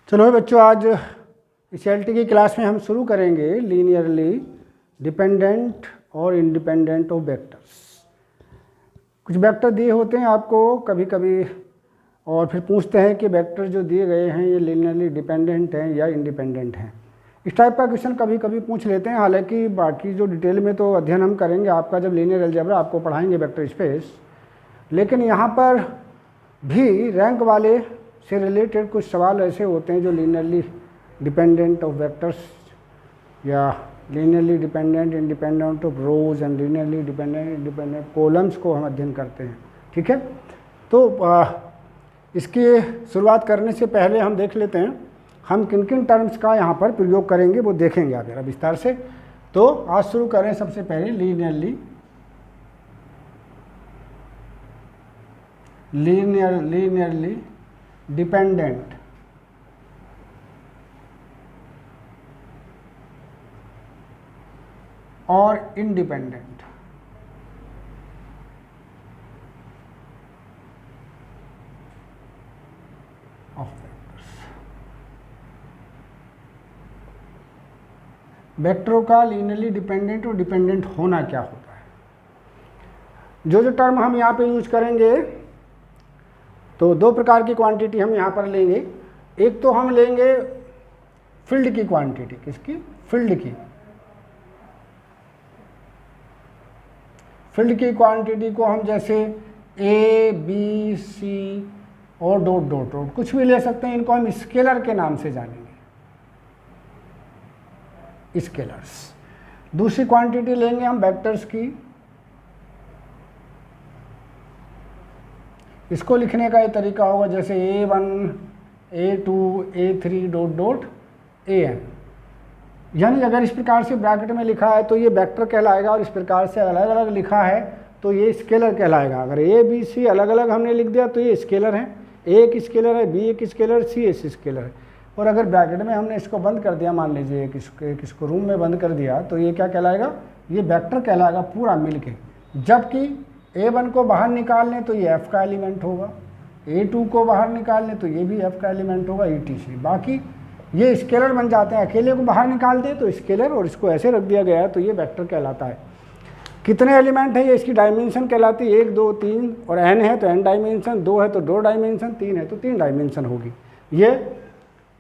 चलो बच्चों, आज इस एलटी की क्लास में हम शुरू करेंगे लीनियरली डिपेंडेंट और इंडिपेंडेंट ऑफ वेक्टर्स। कुछ वेक्टर दिए होते हैं आपको कभी कभी और फिर पूछते हैं कि वेक्टर जो दिए गए हैं ये लीनियरली डिपेंडेंट हैं या इंडिपेंडेंट हैं। इस टाइप का क्वेश्चन कभी कभी पूछ लेते हैं। हालांकि बाकी जो डिटेल में तो अध्ययन हम करेंगे, आपका जब लीनियर अलजेब्रा आपको पढ़ाएंगे वेक्टर स्पेस, लेकिन यहाँ पर भी रैंक वाले से रिलेटेड कुछ सवाल ऐसे होते हैं जो लीनियरली डिपेंडेंट ऑफ वेक्टर्स या linearly dependent independent of rose and linearly dependent independent columns को हम अध्ययन करते हैं। ठीक है, तो इसकी शुरुआत करने से पहले हम देख लेते हैं हम किन किन टर्म्स का यहाँ पर प्रयोग करेंगे, वो देखेंगे आप जरा विस्तार से। तो आज शुरू करें सबसे पहले लीनियरली डिपेंडेंट और इंडिपेंडेंट ऑफ वेक्टर्स। वेक्टरों का लीनियरली डिपेंडेंट और डिपेंडेंट होना क्या होता है। जो टर्म हम यहाँ पे यूज करेंगे, तो दो प्रकार की क्वांटिटी हम यहाँ पर लेंगे। एक तो हम लेंगे फील्ड की क्वांटिटी, किसकी? फील्ड की। फील्ड की क्वांटिटी को हम जैसे ए बी सी और डॉट डॉट डॉट कुछ भी ले सकते हैं, इनको हम स्केलर के नाम से जानेंगे, स्केलर्स। दूसरी क्वांटिटी लेंगे हम वेक्टर्स की। इसको लिखने का ये तरीका होगा जैसे A1 A2 A3 dot dot AN। यानी अगर इस प्रकार से ब्रैकेट में लिखा है तो ये वेक्टर कहलाएगा, और इस प्रकार से अलग अलग लिखा है तो ये स्केलर कहलाएगा। अगर A B C अलग अलग हमने लिख दिया तो ये स्केलर है, A एक स्केलर है, B एक स्केलर, C एक स्केलर है। और अगर ब्रैकेट में हमने इसको बंद कर दिया, मान लीजिए किसको रूम में बंद कर दिया, तो ये क्या कहलाएगा? ये वेक्टर कहलाएगा पूरा मिल के। जबकि A1 को बाहर निकाल लें तो ये F का एलिमेंट होगा, A2 को बाहर निकाल लें तो ये भी F का एलिमेंट होगा, ETC। बाकी ये स्केलर बन जाते हैं। अकेले को बाहर निकाल दें तो स्केलर, और इसको ऐसे रख दिया गया है तो ये वेक्टर कहलाता है। कितने एलिमेंट है ये? इसकी डायमेंशन कहलाती है 1 2 3, और n है तो n डायमेंशन, 2 है तो 2 डायमेंशन, 3 है तो 3 डायमेंशन होगी। ये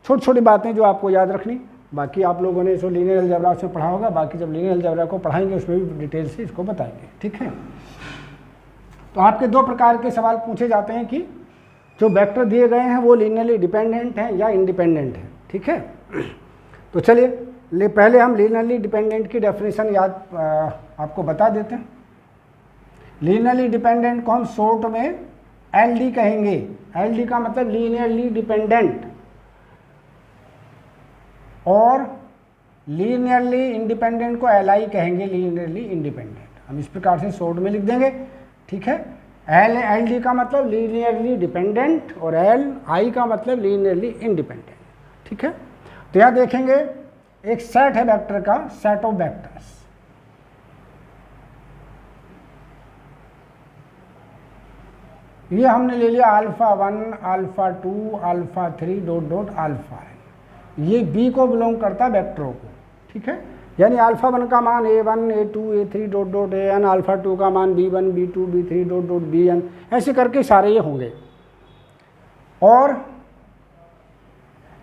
छोटी छोटी बातें जो आपको याद रखनी। बाकी आप लोगों ने इसको लीनियर अलजेब्रा में पढ़ा होगा, बाकी जब लीनियर अलजेब्रा को पढ़ाएंगे उसमें भी डिटेल से इसको बताएंगे। ठीक है, तो आपके दो प्रकार के सवाल पूछे जाते हैं कि जो वेक्टर दिए गए हैं वो लीनियरली डिपेंडेंट हैं या इंडिपेंडेंट हैं। ठीक है, तो चलिए पहले हम लीनियरली डिपेंडेंट की डेफिनेशन आपको बता देते हैं। लीनियरली डिपेंडेंट को हम शॉर्ट में LD कहेंगे। LD का मतलब लीनियरली डिपेंडेंट, और लीनियरली इंडिपेंडेंट को LI कहेंगे, लीनियरली इंडिपेंडेंट। हम इस प्रकार से शॉर्ट में लिख देंगे। ठीक है, LD का मतलब लीनियरली डिपेंडेंट और LI का मतलब लीनियरली इंडिपेंडेंट। ठीक है, तो यहाँ देखेंगे एक सेट है वेक्टर का, सेट ऑफ वेक्टर्स। ये हमने ले लिया α1 α2 α3 डॉट डॉट अल्फा है। ये B को बिलोंग करता है वेक्टरों को। ठीक है, यानी α1 का मान A1 A2 A3 dot dot AN, α2 का मान B1 B2 B3 dot dot BN, ऐसे करके सारे ये होंगे। और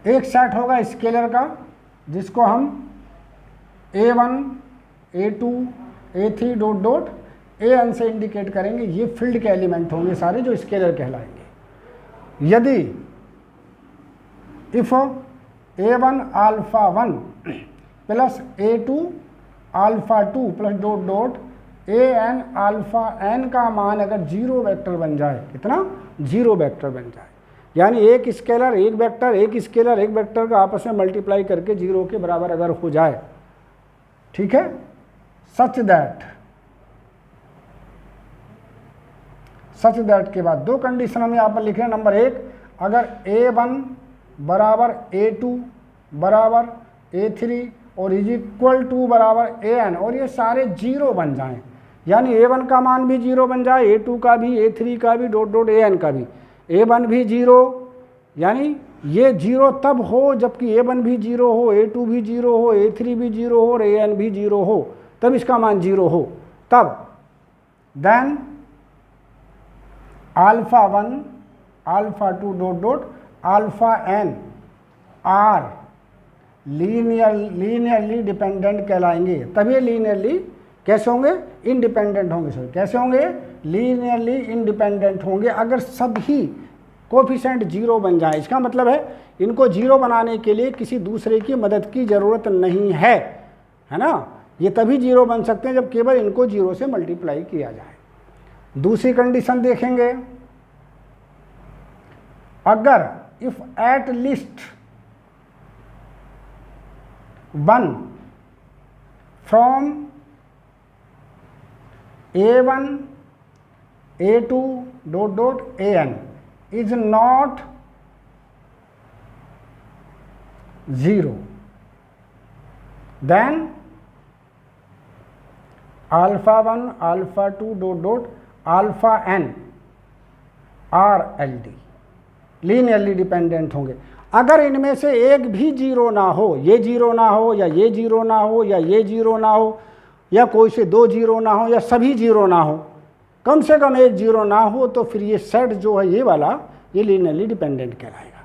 एक सेट होगा स्केलर का, जिसको हम A1 A2 A3 dot dot AN से इंडिकेट करेंगे। ये फील्ड के एलिमेंट होंगे सारे जो स्केलर कहलाएंगे। यदि if A1 α1 plus A2 α2 plus dot dot AN αn का मान अगर 0 वेक्टर बन जाए, कितना? 0 वेक्टर बन जाए, यानी एक स्केलर एक वेक्टर, एक स्केलर एक वेक्टर का आपस में मल्टीप्लाई करके 0 के बराबर अगर हो जाए। ठीक है, सच दैट के बाद दो कंडीशन हम यहाँ पर लिख रहे हैं। नंबर 1, अगर A1 बराबर A2 बराबर A3 और इज इक्वल टू बराबर AN, और ये सारे 0 बन जाएं, यानी A1 का मान भी 0 बन जाए, A2 का भी, A3 का भी, डॉट डॉट AN का भी। A1 भी 0 यानी ये जीरो तब हो जबकि A1 भी जीरो हो, A2 भी जीरो हो, A3 भी जीरो हो और AN भी जीरो हो, तब इसका मान जीरो हो। तब then alpha 1 alpha 2 dot dot alpha n are linearly dependent कहलाएंगे। तब ये लीनियरली कैसे होंगे? इंडिपेंडेंट होंगे। सॉरी, कैसे होंगे? लीनियरली इंडिपेंडेंट होंगे अगर सभी कोफिशिएंट जीरो बन जाए। इसका मतलब है इनको जीरो बनाने के लिए किसी दूसरे की मदद की ज़रूरत नहीं है ना। ये तभी जीरो बन सकते हैं जब केवल इनको जीरो से मल्टीप्लाई किया जाए। दूसरी कंडीशन देखेंगे, अगर if at least one from A1 A2 dot dot AN is not zero, then alpha 1 alpha 2 dot dot alpha n are LD linearly dependent होंगे। अगर इनमें से एक भी जीरो ना हो, ये जीरो ना हो या ये जीरो ना हो या ये जीरो ना हो या कोई से दो जीरो ना हो या सभी जीरो ना हो, कम से कम एक जीरो ना हो, तो फिर ये सेट जो है ये वाला ये लीनियरली डिपेंडेंट कहलाएगा।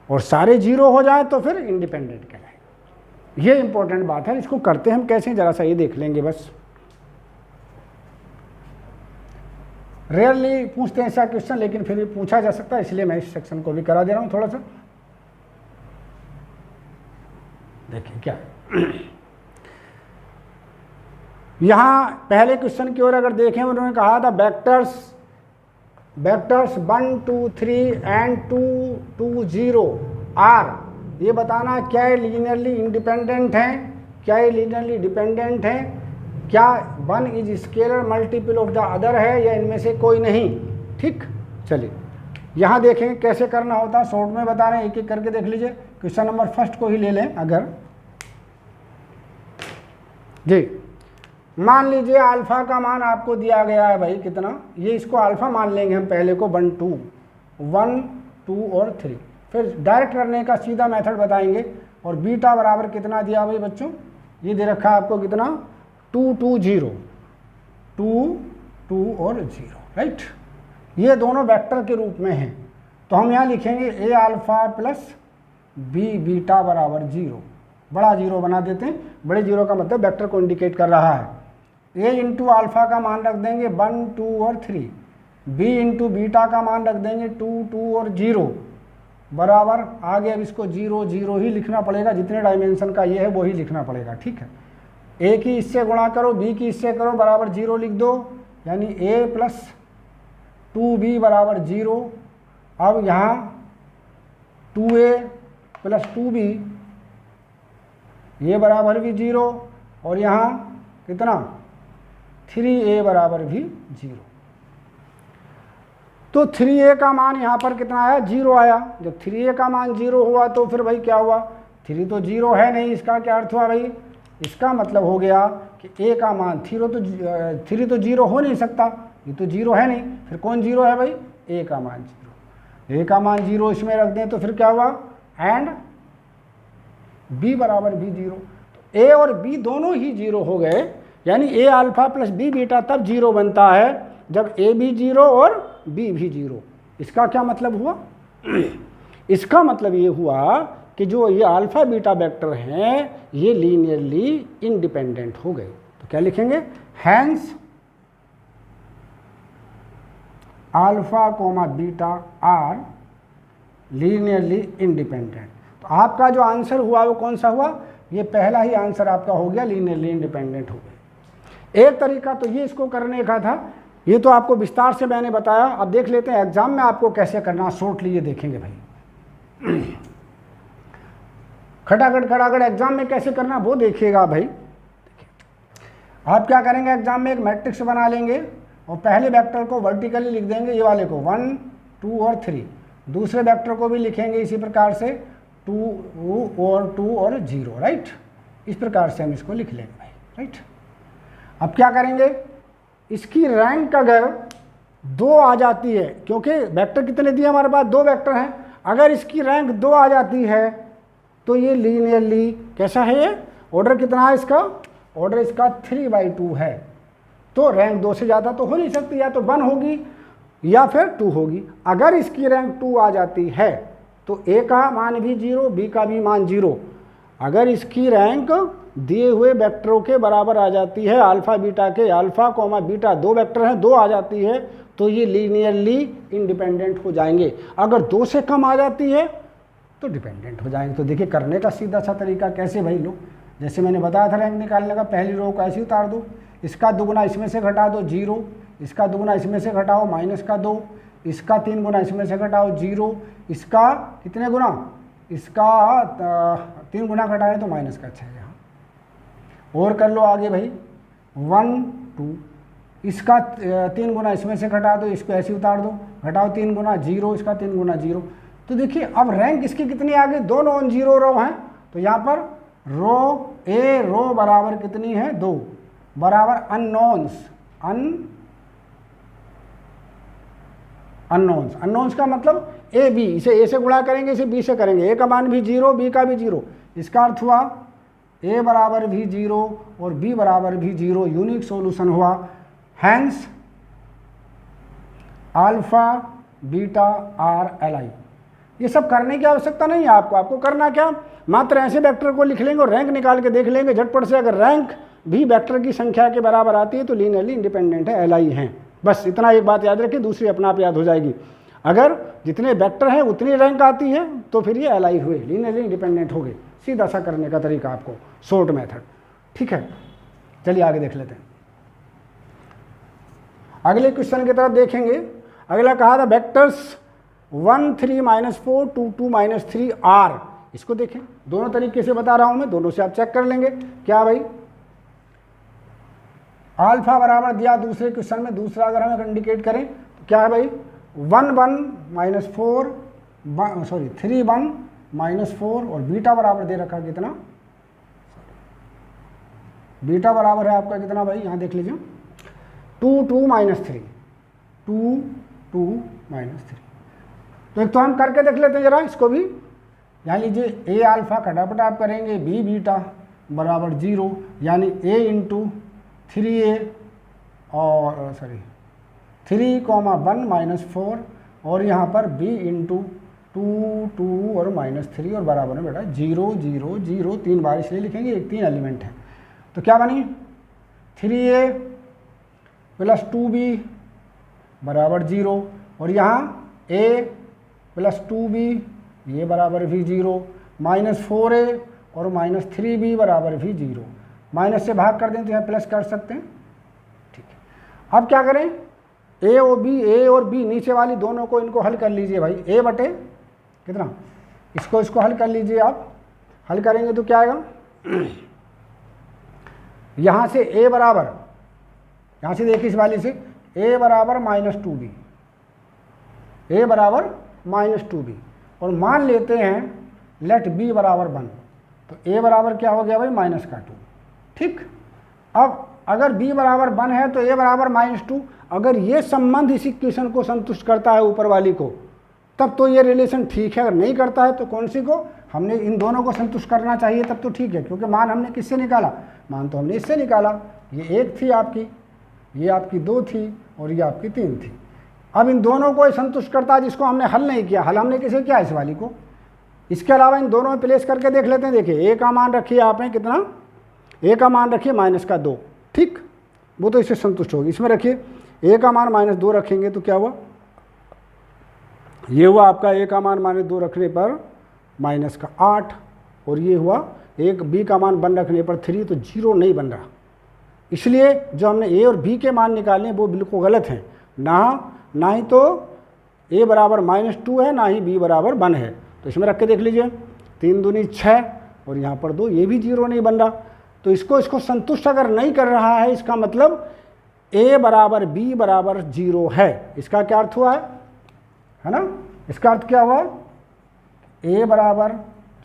और सारे जीरो हो जाए तो फिर इंडिपेंडेंट कहलाएगा। ये इंपॉर्टेंट बात है। इसको करते हम कैसे, जरा सा ये देख लेंगे बस। रेयरली पूछते हैं ऐसा क्वेश्चन, लेकिन फिर भी पूछा जा सकता है, इसलिए मैं इस सेक्शन को भी करा दे रहा हूँ थोड़ा सा। देखिए क्या यहाँ पहले क्वेश्चन की ओर अगर देखें, उन्होंने कहा था वेक्टर्स 1 2 3 एंड 2 2 0 आर, ये बताना क्या ये लीनियरली इंडिपेंडेंट हैं, क्या ये लीनियरली डिपेंडेंट हैं, क्या one is scalar multiple of the other है या इनमें से कोई नहीं। ठीक, चलिए यहाँ देखें कैसे करना होता है, शॉर्ट में बता रहे हैं, एक एक करके देख लीजिए। क्वेश्चन नंबर फर्स्ट को ही ले लें। अगर जी मान लीजिए अल्फा का मान आपको दिया गया है भाई कितना, ये इसको अल्फा मान लेंगे हम पहले को 1 2 और 3, फिर डायरेक्ट करने का सीधा मेथड बताएंगे। और बीटा बराबर कितना दिया भाई बच्चों, ये दे रखा है आपको कितना 2 2 0 2 2 और 0, राइट। ये दोनों वेक्टर के रूप में हैं, तो हम यहाँ लिखेंगे a alpha plus b beta बराबर 0, बड़ा जीरो बना देते हैं। बड़े जीरो का मतलब वेक्टर को इंडिकेट कर रहा है। a इंटू अल्फा का मान रख देंगे 1 2 और 3, b इंटू बीटा का मान रख देंगे 2 2 और 0 बराबर, आगे अब इसको 0 0 ही लिखना पड़ेगा, जितने डायमेंशन का ये है वही लिखना पड़ेगा। ठीक है, a की इससे गुणा करो, b की इससे करो, बराबर 0 लिख दो, यानी a प्लस 2b बराबर 0। अब यहाँ 2a प्लस 2b ये बराबर भी 0, और यहाँ कितना 3a बराबर भी 0। तो 3a का मान यहाँ पर कितना आया, 0 आया। जब 3a का मान 0 हुआ तो फिर भाई क्या हुआ, 3 तो 0 है नहीं, इसका क्या अर्थ हुआ भाई, इसका मतलब हो गया कि a का मान 3 तो 0 हो नहीं सकता, ये तो 0 है नहीं, फिर कौन 0 है भाई, a का मान 0। a का मान 0 इसमें रख दें तो फिर क्या हुआ, एंड b बराबर भी 0। तो a और b दोनों ही 0 हो गए, यानी a alpha plus b beta तब 0 बनता है जब a भी 0 और b भी 0। इसका क्या मतलब हुआ इसका मतलब ये हुआ कि जो ये अल्फा बीटा वेक्टर हैं ये लीनियरली इंडिपेंडेंट हो गए। तो क्या लिखेंगे, hence alpha comma beta are linearly independent. तो आपका जो आंसर हुआ वो कौन सा हुआ, ये पहला ही आंसर आपका हो गया, लीनियरली इंडिपेंडेंट हो गए। एक तरीका तो ये इसको करने का था, ये तो आपको विस्तार से मैंने बताया। अब देख लेते हैं एग्जाम में आपको कैसे करना, शॉर्टली ये देखेंगे भाई। खटाखट एग्जाम में कैसे करना वो देखिएगा भाई। आप क्या करेंगे, एग्जाम में एक मैट्रिक्स बना लेंगे और पहले वेक्टर को वर्टिकली लिख देंगे, ये वाले को 1 2 और 3, दूसरे वेक्टर को भी लिखेंगे इसी प्रकार से 2 और 0, राइट। इस प्रकार से हम इसको लिख लेंगे भाई, राइट। अब क्या करेंगे, इसकी रैंक अगर 2 आ जाती है, क्योंकि वेक्टर कितने दिए हमारे पास, 2 वेक्टर हैं। अगर इसकी रैंक 2 आ जाती है तो ये लीनियरली कैसा है, ये ऑर्डर कितना है इसका, ऑर्डर इसका 3/2 है। तो रैंक 2 से ज़्यादा तो हो नहीं सकती, या तो 1 होगी या फिर 2 होगी। अगर इसकी रैंक 2 आ जाती है तो ए का मान भी 0, बी का भी मान 0। अगर इसकी रैंक दिए हुए वेक्टरों के बराबर आ जाती है, अल्फा बीटा के, अल्फा कॉमा बीटा 2 वेक्टर हैं, 2 आ जाती है तो ये लीनियरली इंडिपेंडेंट हो जाएंगे। अगर 2 से कम आ जाती है तो डिपेंडेंट हो जाएंगे। तो देखिए करने का सीधा सा तरीका कैसे भाई लोग, जैसे मैंने बताया था रैंक निकालने का, पहली रो को ऐसे उतार दो, इसका दुगुना इसमें से घटा दो 0, इसका दुगुना इसमें से घटाओ -2, इसका 3 गुना इसमें से घटाओ 0, इसका कितने गुना, इसका 3 गुना घटाए तो माइनस का 6 यहाँ। और कर लो आगे भाई 1 2, इसका 3 गुना इसमें से घटा दो, इसको ऐसे उतार दो, घटाओ 3 गुना 0, इसका 3 गुना 0। तो देखिए अब रैंक इसकी कितनी आ गई, दोनों ऑन 0 रो हैं, तो यहाँ पर रो ए रो बराबर कितनी है 2 बराबर अननोन्स, अननोन्स का मतलब ए बी, इसे ए से गुणा करेंगे, इसे बी से करेंगे, ए का मान भी 0, बी का भी 0। इसका अर्थ हुआ ए बराबर भी 0 और बी बराबर भी 0, यूनिक सॉल्यूशन हुआ। Hence alpha beta are L I. ये सब करने की आवश्यकता नहीं है आपको करना क्या, मात्र ऐसे वेक्टर को लिख लेंगे और रैंक निकाल के देख लेंगे झटपट से। अगर रैंक भी वेक्टर की संख्या के बराबर आती है तो लीनियरली इंडिपेंडेंट है, एल आई हैं। बस इतना एक बात याद रखिए, दूसरी अपने आप याद हो जाएगी। अगर जितने वेक्टर हैं उतनी रैंक आती है तो फिर ये एल आई हुए, लीनियरली इंडिपेंडेंट हो गए। सीधा सा करने का तरीका आपको, शॉर्ट मेथड। ठीक है, चलिए आगे देख लेते हैं। अगले क्वेश्चन की तरफ देखेंगे। अगला कहा था वेक्टर्स 1 3 -4 2 2 -3 आर। इसको देखें, दोनों तरीके से बता रहा हूं मैं, दोनों से आप चेक कर लेंगे। क्या भाई, अल्फा बराबर दिया दूसरे क्वेश्चन में, दूसरा अगर हमें इंडिकेट करें तो क्या है भाई 1 1 -4 3 1 -4 और बीटा बराबर दे रखा कितना, बीटा बराबर है आपका कितना भाई, यहाँ देख लीजिए 2 2 -3 2 2 -3। तो एक तो हम करके देख लेते हैं जरा इसको भी। यहाँ लीजिए ए अल्फा खटापट आप करेंगे, बी बीटा बराबर 0, यानी ए इंटू 3a और 3 1 -4 और यहाँ पर b इंटू 2 2 और -3 और बराबर में बेटा 0 0 0 3 बार इसलिए लिखेंगे, एक 3 एलिमेंट है। तो क्या बनी 3a + 2b बराबर 0 और यहाँ a + 2b ये बराबर भी 0, -4a और -3b बराबर भी 0। माइनस से भाग कर दें तो यहाँ प्लस कर सकते हैं। ठीक है, अब क्या करें, ए और बी नीचे वाली दोनों को इनको हल कर लीजिए भाई, ए बटे कितना, इसको हल कर लीजिए आप। हल करेंगे तो क्या आएगा, यहाँ से ए बराबर, यहाँ से देखिए इस वाली से ए बराबर -2b, ए बराबर -2b और मान लेते हैं लेट बी बराबर 1, तो ए बराबर क्या हो गया भाई -2। ठीक, अब अगर b बराबर 1 है तो a बराबर -2। अगर ये संबंध इस इक्वेशन को संतुष्ट करता है ऊपर वाली को, तब तो ये रिलेशन ठीक है। अगर नहीं करता है तो कौन सी को, हमने इन दोनों को संतुष्ट करना चाहिए, तब तो ठीक है, क्योंकि मान हमने किससे निकाला, मान तो हमने इससे निकाला। ये 1 थी आपकी, ये आपकी 2 थी और ये आपकी 3 थी। अब इन दोनों को संतुष्ट करता है जिसको हमने हल नहीं किया, हल हमने किसे किया, इस वाली को। इसके अलावा इन दोनों में प्लेस करके देख लेते हैं। देखिए a का मान रखिए आपने कितना, a का मान रखिए -2, ठीक, वो तो इससे संतुष्ट होगी। इसमें रखिए a का मान -2 रखेंगे तो क्या हुआ, ये हुआ आपका a का मान -2 रखने पर -8 और ये हुआ एक b का मान 1 रखने पर 3, तो 0 नहीं बन रहा। इसलिए जो हमने a और b के मान निकाले वो बिल्कुल गलत हैं। ना ही तो a बराबर -2 है, ना ही b बराबर 1 है। तो इसमें रख के देख लीजिए, 3 दूनी 6 और यहाँ पर 2, ये भी 0 नहीं बन रहा। तो इसको संतुष्ट अगर नहीं कर रहा है, इसका मतलब a बराबर b बराबर 0 है। इसका क्या अर्थ हुआ है ना, इसका अर्थ क्या हुआ, a बराबर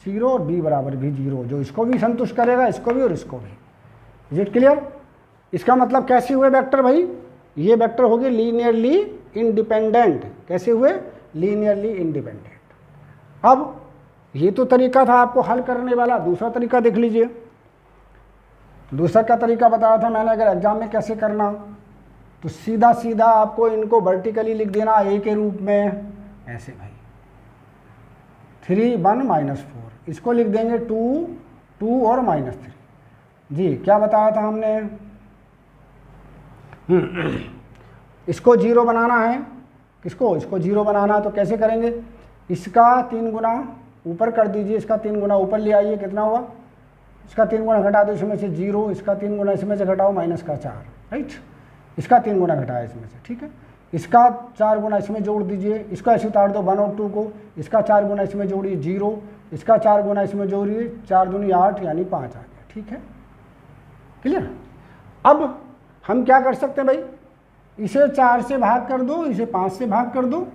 0 और b बराबर भी 0, जो इसको भी संतुष्ट करेगा, इसको भी और इसको भी। Is it clear? इसका मतलब कैसे हुए वेक्टर भाई, ये वेक्टर हो गए लीनियरली इंडिपेंडेंट। कैसे हुए, लीनियरली इंडिपेंडेंट। अब ये तो तरीका था आपको हल करने वाला, दूसरा तरीका देख लीजिए। दूसरा क्या तरीका बताया था मैंने, अगर एग्जाम में कैसे करना, तो सीधा सीधा आपको इनको वर्टिकली लिख देना a के रूप में, ऐसे भाई 3 1 -4, इसको लिख देंगे 2 2 और -3। जी क्या बताया था हमने, इसको 0 बनाना है, किसको, इसको 0 बनाना है। तो कैसे करेंगे, इसका 3 गुना ऊपर कर दीजिए, इसका 3 गुना ऊपर ले आइए, कितना हुआ, इसका 3 गुना घटा दो इसमें से 0, इसका 3 गुना इसमें से घटाओ -4, राइट, इसका 3 गुना घटाया इसमें से, ठीक है। इसका 4 गुना इसमें जोड़ दीजिए, इसका ऐसे उतार दो 1 और 2 को, इसका 4 गुना इसमें जोड़िए 0, इसका 4 गुना इसमें जोड़िए 4 दूनी 8 यानी 5 आ गया, ठीक है, क्लियर। अब हम क्या कर सकते हैं भाई, इसे 4 से भाग कर दो, इसे 5 से भाग कर दो,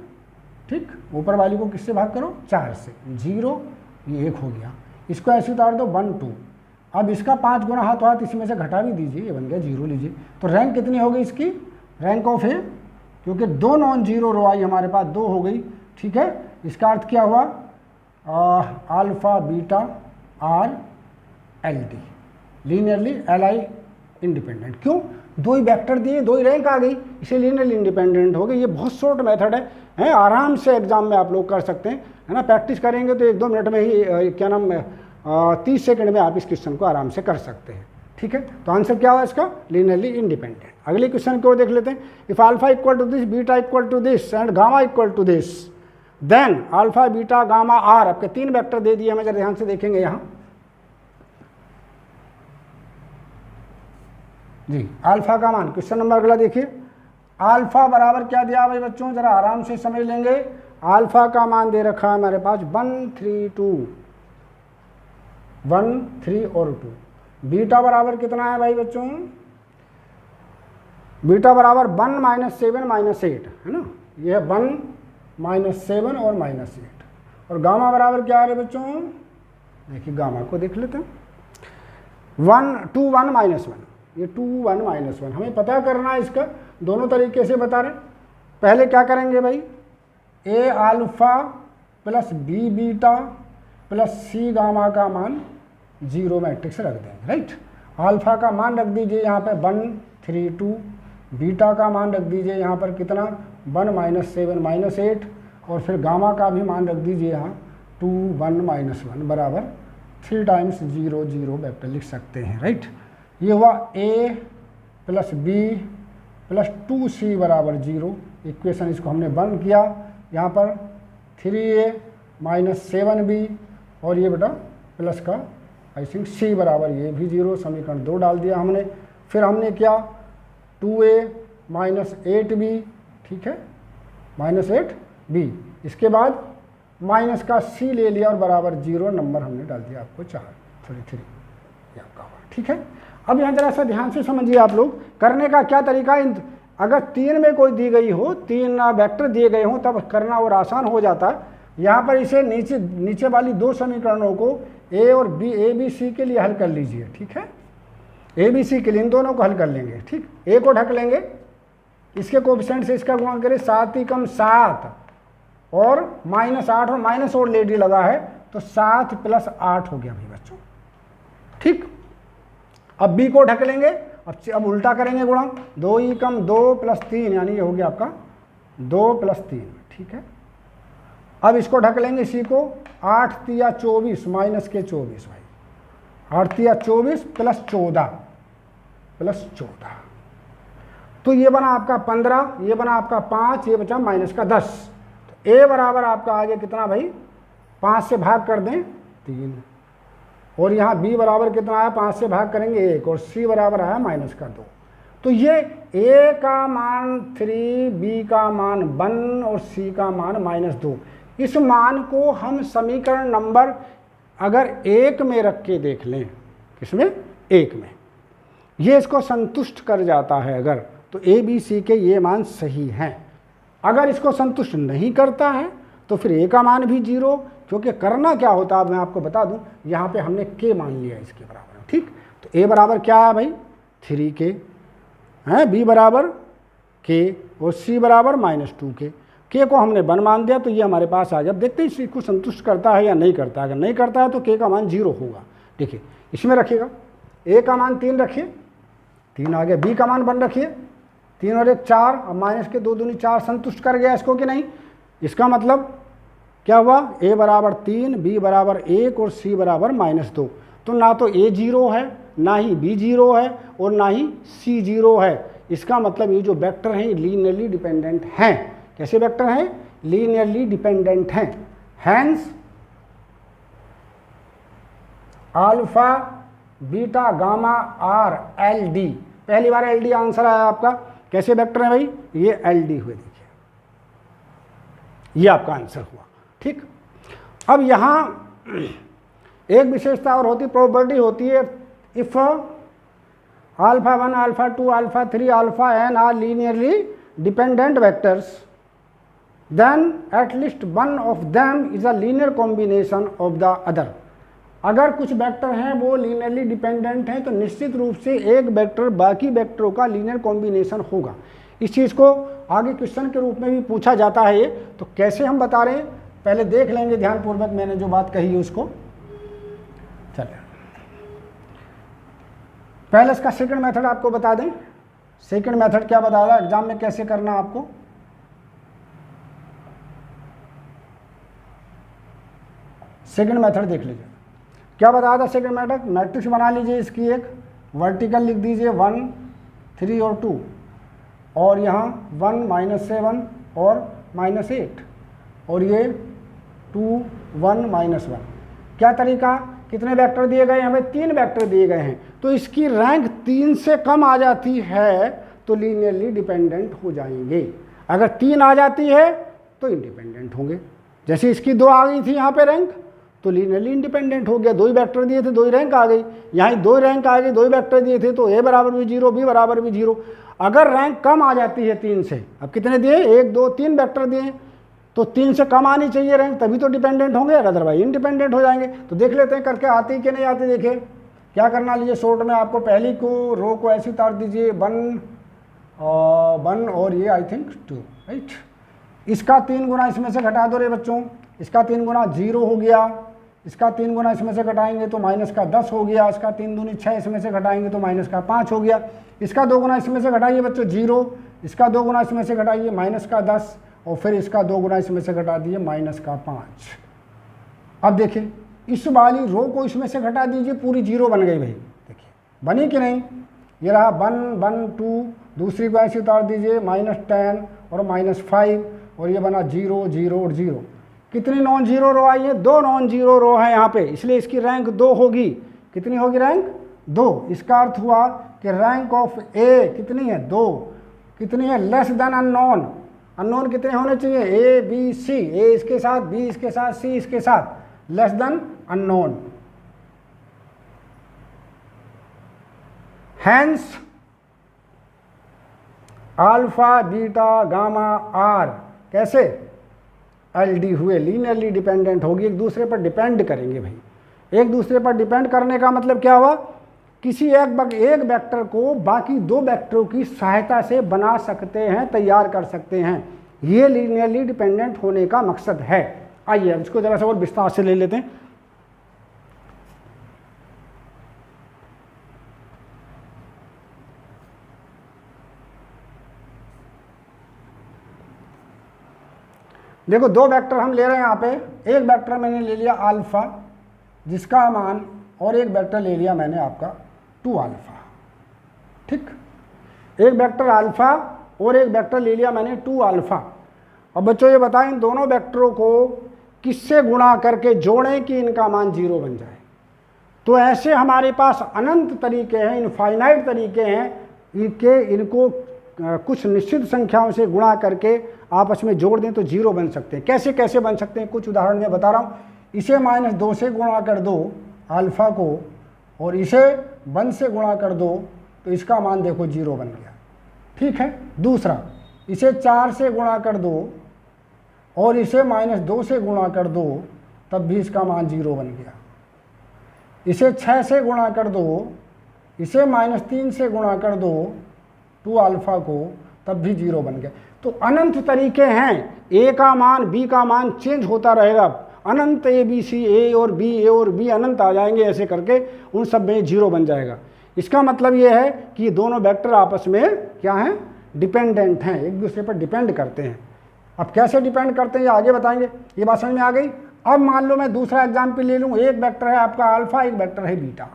ठीक, ऊपर वाली को किससे भाग करो, 4 से, 0 ये 1 हो गया, इसको ऐसे उतार दो 1 2, अब इसका 5 गुना हाथ हाथ इसमें से घटा भी दीजिए, ये बन गया 0 लीजिए। तो रैंक कितनी हो गई इसकी, रैंक ऑफ ए, क्योंकि 2 नॉन जीरो रो आई हमारे पास 2 हो गई, ठीक है। इसका अर्थ क्या हुआ, alpha beta are L D linearly L I independent. क्यों, 2 ही वेक्टर दिए, 2 ही रैंक आ गई, इसे लीनियरली इंडिपेंडेंट हो गई। ये बहुत शॉर्ट मेथड है, आराम से एग्जाम में आप लोग कर सकते हैं, है ना। प्रैक्टिस करेंगे तो 1-2 मिनट में ही क्या नाम 30 सेकंड में आप इस क्वेश्चन को आराम से कर सकते हैं, ठीक है। तो आंसर क्या हुआ इसका, लीनियरली इंडिपेंडेंट। अगले क्वेश्चन को देख लेते हैं, if alpha equal to this, beta equal to this and gamma equal to this, then alpha beta gamma are, आपके 3 वेक्टर दे दिए हमें, जरा ध्यान से देखेंगे यहाँ जी। अल्फा का मान, क्वेश्चन नंबर अगला देखिए, अल्फा बराबर क्या दिया भाई बच्चों, जरा आराम से समझ लेंगे। अल्फा का मान दे रखा है हमारे पास 1 3 2, 1 3 और 2। बीटा बराबर कितना है भाई बच्चों, बीटा बराबर 1 -7 -8, है ना, ये 1 -7 और -8। और गामा बराबर क्या है बच्चों, देखिए गामा को देख लेते हैं, 2 1 -1, ये 2 1 -1 हमें पता करना है। इसका दोनों तरीके से बता रहे, पहले क्या करेंगे भाई, A alpha plus B beta plus C gamma का मान 0 मैट्रिक्स रख देंगे, राइट। अल्फा का मान रख दीजिए यहाँ पे 1 3 2, बीटा का मान रख दीजिए यहाँ पर कितना 1 -7 -8, और फिर गामा का भी मान रख दीजिए यहाँ 2 1 -1 बराबर 3 टाइम्स 0 0 वेक्टर लिख सकते हैं, राइट। ये हुआ a plus B plus 2c बराबर 0। इक्वेशन इसको हमने बंद किया, यहाँ पर 3a -7b और ये बेटा प्लस का आई थिंक c बराबर ये भी 0, समीकरण 2 डाल दिया हमने। फिर हमने क्या 2a -8b, ठीक है, -8b, इसके बाद माइनस का c ले लिया और बराबर 0, नंबर हमने डाल दिया आपको 4 33 ये आपका हुआ, ठीक है। अब यहाँ जरा सा ध्यान से समझिए आप लोग, करने का क्या तरीका है। अगर 3 में कोई दी गई हो, 3 वेक्टर दिए गए हों, तब करना और आसान हो जाता है। यहाँ पर इसे नीचे वाली 2 समीकरणों को ए और बी, ए बी सी के लिए हल कर लीजिए, ठीक है। ए बी सी के लिए इन दोनों को हल कर लेंगे, ठीक। ए को ढक लेंगे, इसके कोएफिशिएंट से इसका गुणा करें, 7 × 7 और -8 और माइनस और लेडी लगा है, तो 7 + 8 हो गया भाई बच्चों, ठीक। अब बी को ढक लेंगे, अब उल्टा करेंगे गुणा, 2 × 2 + 3 यानी ये हो गया आपका 2 + 3, ठीक है। अब इसको ढक लेंगे सी को, 8 × 3 = 24 माइनस के 24 भाई, 8 × 3 = 24 + 14 तो ये बना आपका 15, ये बना आपका 5, ये बचा माइनस का 10। तो ए बराबर आपका आ गया कितना भाई, 5 से भाग कर दें 3, और यहाँ b बराबर कितना आया, 5 से भाग करेंगे 1, और c बराबर आया -2। तो ये a का मान 3, b का मान 1 और c का मान -2। इस मान को हम समीकरण नंबर अगर 1 में रख के देख लें, किसमें, 1 में, ये इसको संतुष्ट कर जाता है अगर, तो a b c के ये मान सही हैं। अगर इसको संतुष्ट नहीं करता है तो फिर a का मान भी 0, क्योंकि करना क्या होता है, मैं आपको बता दूं, यहाँ पे हमने k मान लिया इसके बराबर, ठीक। तो a बराबर क्या है भाई 3k है, b बराबर k और c बराबर -2k। के को हमने 1 मान दिया तो ये हमारे पास आ गया। अब देखते हैं इसको संतुष्ट करता है या नहीं करता। अगर नहीं करता है तो के का मान 0 होगा। देखिए इसमें रखिएगा, ए का मान 3 रखिए, 3 आ गया। बी का मान 1 रखिए, 3 और 1 4, अब माइनस के 2 दूनी 4 संतुष्ट कर गया इसको कि नहीं। इसका मतलब क्या हुआ, ए बराबर 3, बी बराबर 1 और सी बराबर -2। तो ना तो ए 0 है, ना ही बी 0 है और ना ही सी 0 है। इसका मतलब ये जो वेक्टर हैं लीनियरली डिपेंडेंट हैं। कैसे वेक्टर हैं, लीनियरली डिपेंडेंट हैं। Hence alpha beta gamma are L D, पहली बार एल डी आंसर आया आपका। कैसे वेक्टर है भाई, ये एल डी हुए, देखिए ये आपका आंसर हुआ। ठीक, अब यहाँ एक विशेषता और होती, प्रॉपर्टी होती है, if alpha 1 alpha 2 alpha 3 alpha n are linearly dependent vectors then at least one of them is a linear combination of the other। अगर कुछ वेक्टर हैं वो लीनियरली डिपेंडेंट हैं तो निश्चित रूप से एक वेक्टर बाकी वेक्टरों का लीनियर कॉम्बिनेशन होगा। इस चीज़ को आगे क्वेश्चन के रूप में भी पूछा जाता है। ये तो कैसे हम बता रहे हैं, पहले देख लेंगे ध्यानपूर्वक, मैंने जो बात कही है उसको। चलिए पहले इसका सेकंड मेथड आपको बता दें। सेकंड मेथड क्या बता रहा है, एग्जाम में कैसे करना आपको। सेकंड मेथड देख लीजिए, क्या बताया था सेकंड मेथड। मैट्रिक्स बना लीजिए, इसकी एक वर्टिकल लिख दीजिए 1 3 और 2, और यहाँ 1 -7 और -8, और ये 2 1 -1। क्या तरीका, कितने वेक्टर दिए गए हैं हमें, 3 वेक्टर दिए गए हैं। तो इसकी रैंक 3 से कम आ जाती है तो लीनियरली डिपेंडेंट हो जाएंगे। अगर 3 आ जाती है तो इंडिपेंडेंट होंगे। जैसे इसकी 2 आ गई थी यहाँ पे रैंक, तो लीनियरली इंडिपेंडेंट हो गया। 2 ही वेक्टर दिए थे, 2 ही रैंक आ गई। यहाँ 2 रैंक आ गई, 2 ही वेक्टर दिए थे, तो ए बराबर भी 0, बी बराबर भी 0। अगर रैंक कम आ जाती है 3 से, अब कितने दिए, 1 2 3 वेक्टर दिए, तो 3 से कम आनी चाहिए रैंक, तभी तो डिपेंडेंट होंगे, अदरवाइज इंडिपेंडेंट हो जाएंगे। तो देख लेते हैं करके आती कि नहीं आती। देखिए क्या करना, लीजिए शॉर्ट में आपको पहली को रो को ऐसे उतार दीजिए 1 और ये आई थिंक 2, राइट। इसका 3 गुना इसमें से घटा दो रे बच्चों, इसका 3 गुना 0 हो गया, इसका 3 गुना इसमें से घटाएंगे तो -10 हो गया, इसका 3 दूनी 6 इसमें से घटाएंगे तो -5 हो गया। इसका 2 गुना इसमें से घटाइए बच्चों 0, इसका 2 गुना इसमें से घटाइए -10, और फिर इसका 2 गुना इसमें से घटा दिए -5। अब देखिए इस वाली रो को इसमें से घटा दीजिए, पूरी 0 बन गई भाई। देखिए बनी कि नहीं, ये रहा 1 1 2, दूसरी को ऐसे उतार दीजिए -10 और -5, और ये बना 0 0 और 0। कितनी नॉन जीरो रो आई है, 2 नॉन जीरो रो है यहाँ पे, इसलिए इसकी रैंक 2 होगी। कितनी होगी रैंक, 2। इसका अर्थ हुआ कि रैंक ऑफ ए कितनी है, 2। कितनी है, लेस देन अननोन। अननोन कितने होने चाहिए, ए बी सी, ए इसके साथ, बी इसके साथ, सी इसके साथ, less than unknown. Hence alpha beta gamma are कैसे एल डी हुए, लीनियरली डिपेंडेंट होगी, एक दूसरे पर डिपेंड करेंगे भाई। एक दूसरे पर डिपेंड करने का मतलब क्या हुआ, किसी एक वेक्टर को बाकी 2 वेक्टरों की सहायता से बना सकते हैं, तैयार कर सकते हैं। ये लीनियरली डिपेंडेंट होने का मकसद है। आइए इसको जरा सा और विस्तार से ले लेते हैं। देखो 2 वेक्टर हम ले रहे हैं यहाँ पे। एक वेक्टर मैंने ले लिया अल्फा जिसका मान, और एक वेक्टर ले लिया मैंने आपका 2 अल्फा। ठीक, एक वेक्टर अल्फा और एक वेक्टर ले लिया मैंने 2 अल्फा। अब बच्चों ये बताएं इन दोनों वेक्टरों को किससे गुणा करके जोड़ें कि इनका मान 0 बन जाए। तो ऐसे हमारे पास अनंत तरीके हैं, इनफाइनाइट तरीके हैं कि इनको कुछ निश्चित संख्याओं से गुणा करके आपस में जोड़ दें तो 0 बन सकते हैं। कैसे कैसे बन सकते हैं, कुछ उदाहरण मैं बता रहा हूँ। इसे -2 से गुणा कर दो अल्फा को, और इसे 1 से गुणा कर दो तो इसका मान देखो 0 बन गया। ठीक है, दूसरा इसे 4 से गुणा कर दो और इसे -2 से गुणा कर दो, तब भी इसका मान 0 बन गया। इसे 6 से गुणा कर दो, इसे -3 से गुणा कर दो 2 अल्फा को, तब भी 0 बन गया। तो अनंत तरीके हैं, ए का मान बी का मान चेंज होता रहेगा, अनंत ए बी सी, ए और बी अनंत आ जाएंगे, ऐसे करके उन सब में 0 बन जाएगा। इसका मतलब ये है कि दोनों वेक्टर आपस में क्या हैं, डिपेंडेंट हैं, एक दूसरे पर डिपेंड करते हैं। अब कैसे डिपेंड करते हैं ये आगे बताएंगे, ये बात समझ में आ गई। अब मान लो मैं दूसरा एग्जाम्पल ले लूँ, एक वेक्टर है आपका अल्फा, एक वेक्टर है बीटा।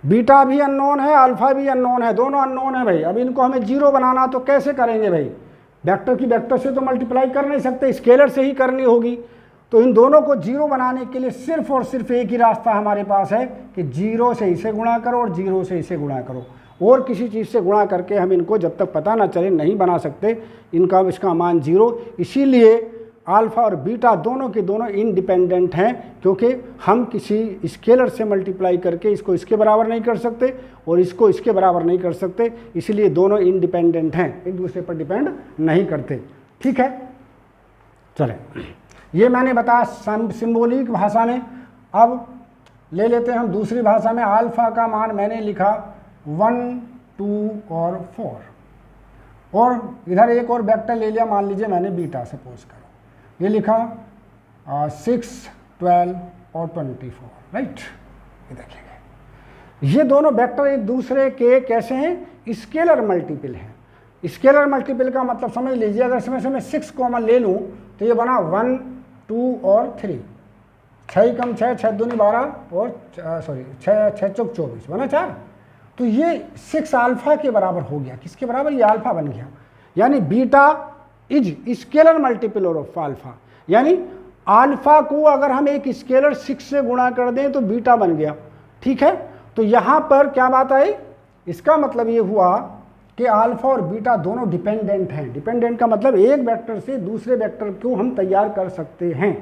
बीटा भी अननोन है, अल्फा भी अननोन है, दोनों अननोन है भाई। अब इनको हमें 0 बनाना, तो कैसे करेंगे भाई, वेक्टर की वेक्टर से तो मल्टीप्लाई कर नहीं सकते, स्केलर से ही करनी होगी। तो इन दोनों को 0 बनाने के लिए सिर्फ और सिर्फ एक ही रास्ता हमारे पास है कि 0 से इसे गुणा करो और 0 से इसे गुणा करो, और किसी चीज़ से गुणा करके हम इनको जब तक पता ना चले नहीं बना सकते, इनका इसका मान 0। इसीलिए अल्फा और बीटा दोनों के दोनों इंडिपेंडेंट हैं, क्योंकि हम किसी स्केलर से मल्टीप्लाई करके इसको इसके बराबर नहीं कर सकते और इसको इसके बराबर नहीं कर सकते, इसलिए दोनों इंडिपेंडेंट हैं, एक दूसरे पर डिपेंड नहीं करते। ठीक है, चलें, ये मैंने बताया सिंबॉलिक भाषा में। अब ले लेते हैं हम दूसरी भाषा में। अल्फा का मान मैंने लिखा 1, 2 और 4, और इधर एक और वेक्टर ले लिया, मान लीजिए मैंने बीटा, सपोज करो ये लिखा 6, 12 और 24, राइट। ये देखिएगा, ये दोनों वेक्टर एक दूसरे के कैसे हैं, स्केलर मल्टीपल हैं। स्केलर मल्टीपल का मतलब समझ लीजिए, अगर इसमें से मैं 6 कॉमन ले लूँ तो ये बना 1, 2 और 3, 6 कम 6, 6 दूनी 12 और 6 चौक 24 बना 4। तो ये 6 अल्फा के बराबर हो गया। किसके बराबर, ये अल्फा बन गया। यानी beta is scalar multiple of alpha, यानी अल्फा को अगर हम एक स्केलर 6 से गुणा कर दें तो बीटा बन गया। ठीक है, तो यहाँ पर क्या बात आई, इसका मतलब ये हुआ कि अल्फा और बीटा दोनों डिपेंडेंट हैं। डिपेंडेंट का मतलब एक वेक्टर से दूसरे वेक्टर को हम तैयार कर सकते हैं।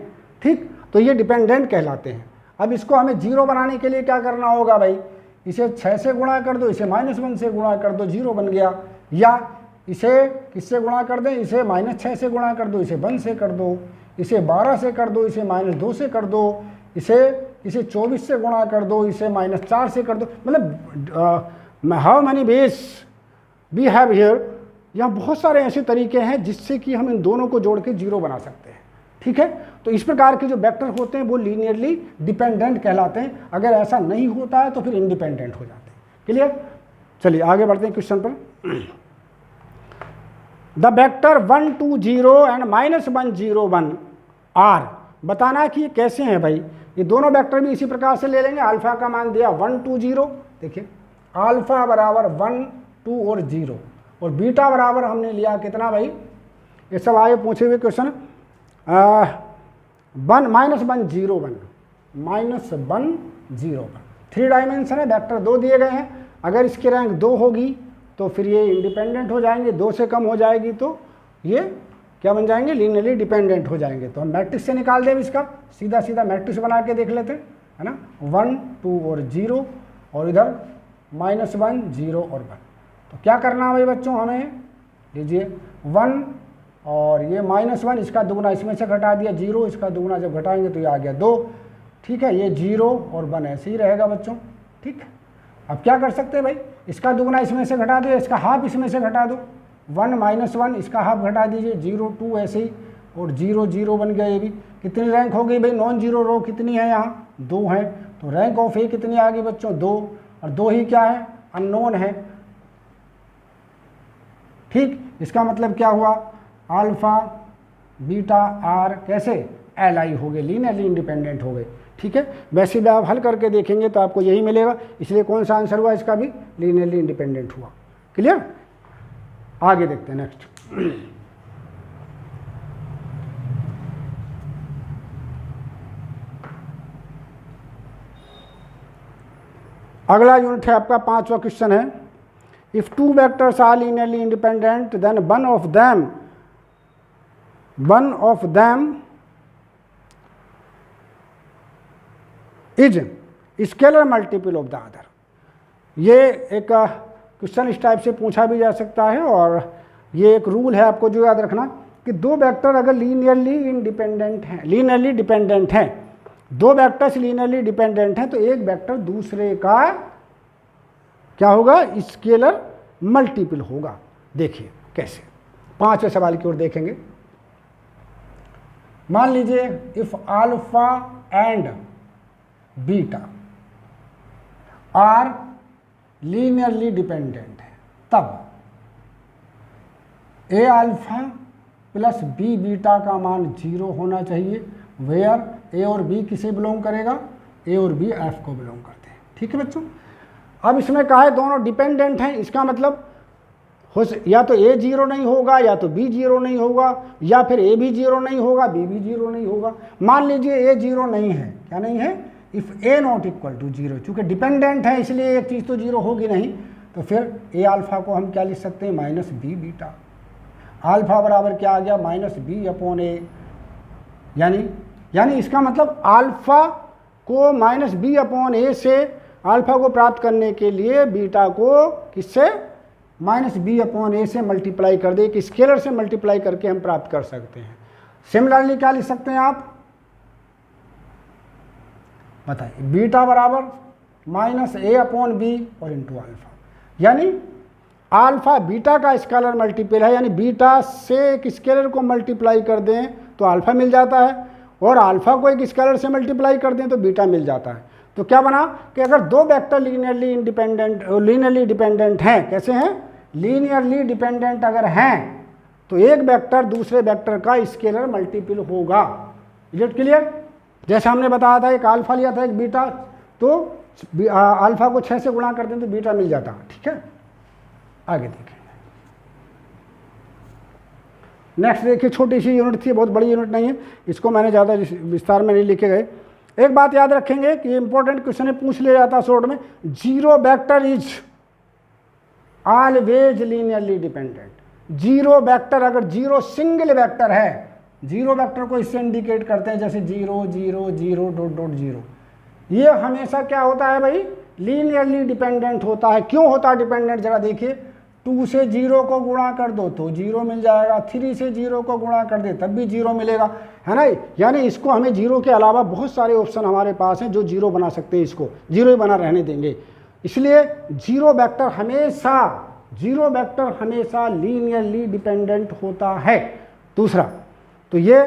ठीक, तो ये डिपेंडेंट कहलाते हैं। अब इसको हमें 0 बनाने के लिए क्या करना होगा भाई, इसे 6 से गुणा कर दो, इसे -1 से गुणा कर दो, 0 बन गया। या इसे किससे गुणा कर दें, इसे -6 से गुणा कर दो, इसे 1 से कर दो, इसे 12 से कर दो, इसे -2 से कर दो, इसे 24 से गुणा कर दो, इसे -4 से कर दो। मतलब how many base we have here, यहाँ बहुत सारे ऐसे तरीके हैं जिससे कि हम इन दोनों को जोड़ के 0 बना सकते हैं। ठीक है, तो इस प्रकार के जो वेक्टर होते हैं वो लीनियरली डिपेंडेंट कहलाते हैं। अगर ऐसा नहीं होता है तो फिर इंडिपेंडेंट हो जाते हैं। क्लियर, चलिए आगे बढ़ते हैं क्वेश्चन पर। द वेक्टर 1, 2, 0 एंड -1, 0, 1 आर, बताना कि ये कैसे हैं भाई। ये दोनों वेक्टर भी इसी प्रकार से ले लेंगे। अल्फा का मान दिया 1, 2, 0, देखिए अल्फा बराबर 1, 2 और 0, और बीटा बराबर हमने लिया कितना भाई, ये सब आगे पूछे हुए क्वेश्चन। 1, -1, 0, 1, -1, 0, 1, 3 डायमेंशन है, वेक्टर 2 दिए गए हैं। अगर इसकी रैंक 2 होगी तो फिर ये इंडिपेंडेंट हो जाएंगे, 2 से कम हो जाएगी तो ये क्या बन जाएंगे, लीनियरली डिपेंडेंट हो जाएंगे। तो हम मैट्रिक्स से निकाल दें इसका, सीधा सीधा मैट्रिक्स बना के देख लेते हैं, है ना। 1, 2 और 0, और इधर -1, 0 और 1। तो क्या करना है भाई बच्चों, हमें लीजिए 1 और ये -1, इसका दुगुना इसमें से घटा दिया 0, इसका दुगुना जब घटाएंगे तो ये आ गया 2। ठीक है, ये 0 और 1 ऐसे ही रहेगा बच्चों। ठीक, अब क्या कर सकते हैं भाई, इसका दुगुना इसमें से घटा दो, इसका हाफ इसमें से घटा दो, 1 -1 इसका हाफ घटा दीजिए, 0, 2 ऐसे ही, और 0, 0 बन गया। ये भी कितनी रैंक हो गई भाई, नॉन जीरो रो कितनी है यहाँ, 2 है। तो रैंक ऑफ ए कितनी आ गई बच्चों, 2, और 2 ही क्या है, अननोन है। ठीक, इसका मतलब क्या हुआ, अल्फा बीटा आर कैसे एल हो गए, लीनियरली इंडिपेंडेंट हो गए। ठीक है, वैसे भी आप हल करके देखेंगे तो आपको यही मिलेगा, इसलिए कौन सा आंसर हुआ, इसका भी लीनियरली इंडिपेंडेंट हुआ। क्लियर, आगे देखते हैं नेक्स्ट। अगला यूनिट है आपका 5वां क्वेश्चन है, if 2 vectors are linearly independent then one of them is scalar multiple of the other. ये एक क्वेश्चन इस टाइप से पूछा भी जा सकता है, और ये एक रूल है आपको जो याद रखना कि 2 वेक्टर अगर लीनियरली डिपेंडेंट हैं, 2 वेक्टर्स लीनियरली डिपेंडेंट हैं, तो एक वेक्टर दूसरे का क्या होगा, स्केलर मल्टीपल होगा। देखिए कैसे, 5वें सवाल की ओर देखेंगे। मान लीजिए if alpha and beta are linearly dependent है, तब a alpha plus B beta का मान 0 होना चाहिए, वेयर ए और बी किसे बिलोंग करेगा, ए और बी एफ को बिलोंग करते हैं। ठीक है बच्चों, अब इसमें कहा है दोनों डिपेंडेंट हैं, इसका मतलब या तो ए 0 नहीं होगा या तो बी 0 नहीं होगा, या फिर ए भी 0 नहीं होगा बी भी 0 नहीं होगा। मान लीजिए ए 0 नहीं है, क्या नहीं है, if a not equal to 0, चूंकि डिपेंडेंट है इसलिए एक चीज़ तो 0 होगी नहीं, तो फिर ए अल्फा को हम क्या लिख सकते हैं, माइनस बी बीटा। अल्फा बराबर क्या आ गया, माइनस बी अपॉन ए, यानी इसका मतलब अल्फा को माइनस बी अपॉन ए से अल्फा को प्राप्त करने के लिए बीटा को किससे, माइनस बी अपॉन ए से मल्टीप्लाई कर दे, एक स्केलर से मल्टीप्लाई करके हम प्राप्त कर सकते हैं। सिमिलरली क्या लिख सकते हैं आप बताइए, बीटा बराबर माइनस ए अपॉन बी और इंटू अल्फा, यानी अल्फा बीटा का स्केलर मल्टीपल है, यानी बीटा से एक स्केलर को मल्टीप्लाई कर दें तो अल्फा मिल जाता है, और अल्फा को एक स्केलर से मल्टीप्लाई कर दें तो बीटा मिल जाता है। तो क्या बना कि अगर दो वेक्टर लीनियरली डिपेंडेंट हैं, कैसे हैं, लीनियरली डिपेंडेंट अगर हैं, तो एक वेक्टर दूसरे वेक्टर का स्केलर मल्टीपल होगा। Is it clear? जैसे हमने बताया था, एक अल्फा लिया था एक बीटा, तो अल्फा को 6 से गुणा कर दें तो बीटा मिल जाता। ठीक है, आगे देखें। नेक्स्ट देखिए, छोटी सी यूनिट थी, बहुत बड़ी यूनिट नहीं है, इसको मैंने ज़्यादा विस्तार में नहीं लिखे गए। एक बात याद रखेंगे कि इंपॉर्टेंट क्वेश्चन पूछ लिया जाता है शॉर्ट में, zero vector is always linearly dependent. Zero vector, अगर जीरो सिंगल वेक्टर है, जीरो वेक्टर को इससे इंडिकेट करते हैं, जैसे 0 0 0 डॉट डॉट 0, ये हमेशा क्या होता है भाई, लीनियरली डिपेंडेंट होता है। क्यों होता है डिपेंडेंट, जरा देखिए, 2 से 0 को गुणा कर दो तो 0 मिल जाएगा, 3 से 0 को गुणा कर दे तब भी 0 मिलेगा, है ना। यानी इसको हमें 0 के अलावा बहुत सारे ऑप्शन हमारे पास हैं जो 0 बना सकते हैं, इसको 0 ही बना रहने देंगे। इसलिए जीरो वेक्टर हमेशा लीनियरली डिपेंडेंट होता है। दूसरा, तो ये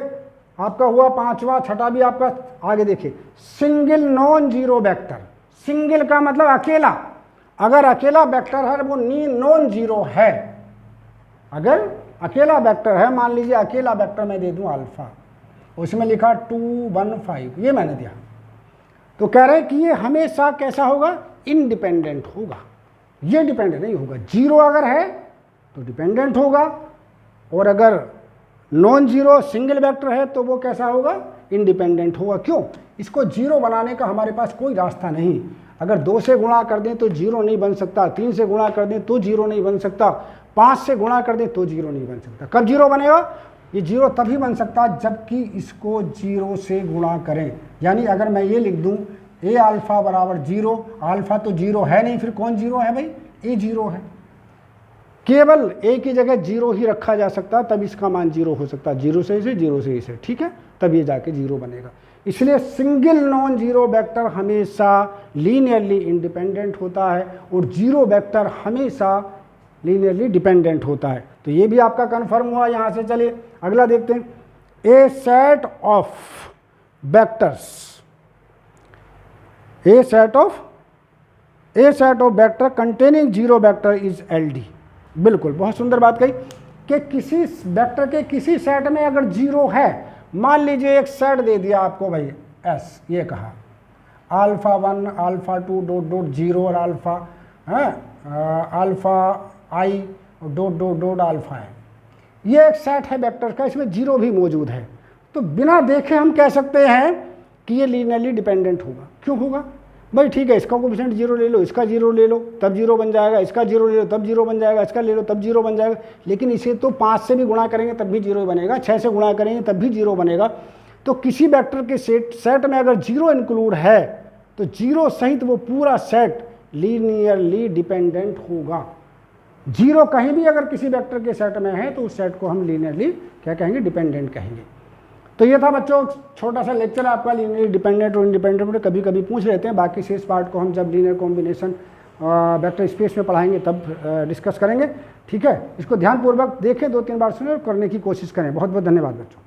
आपका हुआ 5वां, छठा भी आपका। आगे देखिए, single non zero vector, single का मतलब अकेला, अगर अकेला वेक्टर है वो नॉन जीरो है। अगर अकेला वेक्टर है, मान लीजिए अकेला वेक्टर मैं दे दूं अल्फा, उसमें लिखा 2 1 5, ये मैंने दिया, तो कह रहे हैं कि ये हमेशा कैसा होगा, इंडिपेंडेंट होगा, ये डिपेंडेंट नहीं होगा। जीरो अगर है तो डिपेंडेंट होगा, और अगर नॉन जीरो सिंगल वेक्टर है तो वो कैसा होगा, इंडिपेंडेंट होगा। क्यों, इसको जीरो बनाने का हमारे पास कोई रास्ता नहीं। अगर 2 से गुणा कर दें तो जीरो नहीं बन सकता, 3 से गुणा कर दें तो जीरो नहीं बन सकता, 5 से गुणा कर दें तो जीरो नहीं बन सकता। कब जीरो बनेगा, ये जीरो तभी बन सकता जबकि इसको 0 से गुणा करें। यानी अगर मैं ये लिख दूं ए अल्फा बराबर 0, अल्फा तो 0 है नहीं, फिर कौन 0 है भाई, ए 0 है। केवल ए की जगह 0 ही रखा जा सकता, तब इसका मान 0 हो सकता, 0 से इसे, 0 से इसे, ठीक है, तब ये जाके 0 बनेगा। इसलिए सिंगल नॉन जीरो वेक्टर हमेशा लीनियरली इंडिपेंडेंट होता है, और जीरो वेक्टर हमेशा लीनियरली डिपेंडेंट होता है। तो ये भी आपका कंफर्म हुआ। यहाँ से चलिए अगला देखते हैं, a set of vectors, a set of vector containing zero vector is LD। बिल्कुल, बहुत सुंदर बात कही कि किसी वेक्टर के किसी सेट में अगर 0 है, मान लीजिए एक सेट दे दिया आपको भाई S, ये कहा अल्फा 1 अल्फा 2 डॉट डॉट 0 और alpha alpha I dot dot dot alpha है, ये एक सेट है वेक्टर का, इसमें 0 भी मौजूद है। तो बिना देखे हम कह सकते हैं कि ये लीनियरली डिपेंडेंट होगा। क्यों होगा भाई, ठीक है, इसका कोएफिशिएंट 0 ले लो, इसका 0 ले लो तब 0 बन जाएगा, इसका 0 ले लो तब 0 बन जाएगा, इसका ले लो तब 0 बन जाएगा। लेकिन इसे तो 5 से भी गुणा करेंगे तब भी 0 बनेगा, 6 से गुणा करेंगे तब भी 0 बनेगा। तो किसी वेक्टर के सेट में अगर 0 इंक्लूड है तो 0 सहित वो पूरा सेट लीनियरली डिपेंडेंट होगा। 0 कहीं भी अगर किसी वेक्टर के सेट में है तो उस सेट को हम लीनियरली क्या कहेंगे, डिपेंडेंट कहेंगे। तो ये था बच्चों छोटा सा लेक्चर आपका लीनियर डिपेंडेंट और इंडिपेंडेंट में कभी कभी पूछ लेते हैं। बाकी शेष पार्ट को हम जब लीनियर कॉम्बिनेशन वेक्टर स्पेस में पढ़ाएंगे तब डिस्कस करेंगे। ठीक है, इसको ध्यानपूर्वक देखें, 2-3 बार सुने और करने की कोशिश करें। बहुत बहुत धन्यवाद बच्चों।